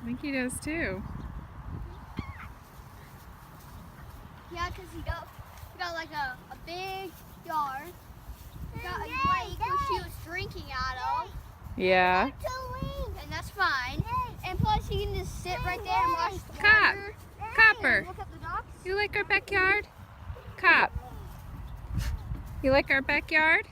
I think he does too. Yeah, because he got like a big yard. He got a lake where she was drinking out of. Yeah. And that's fine. And plus, he can just sit right there and watch the Cop. water. Copper. And look at the ducks. You like our backyard? Cop. You like our backyard?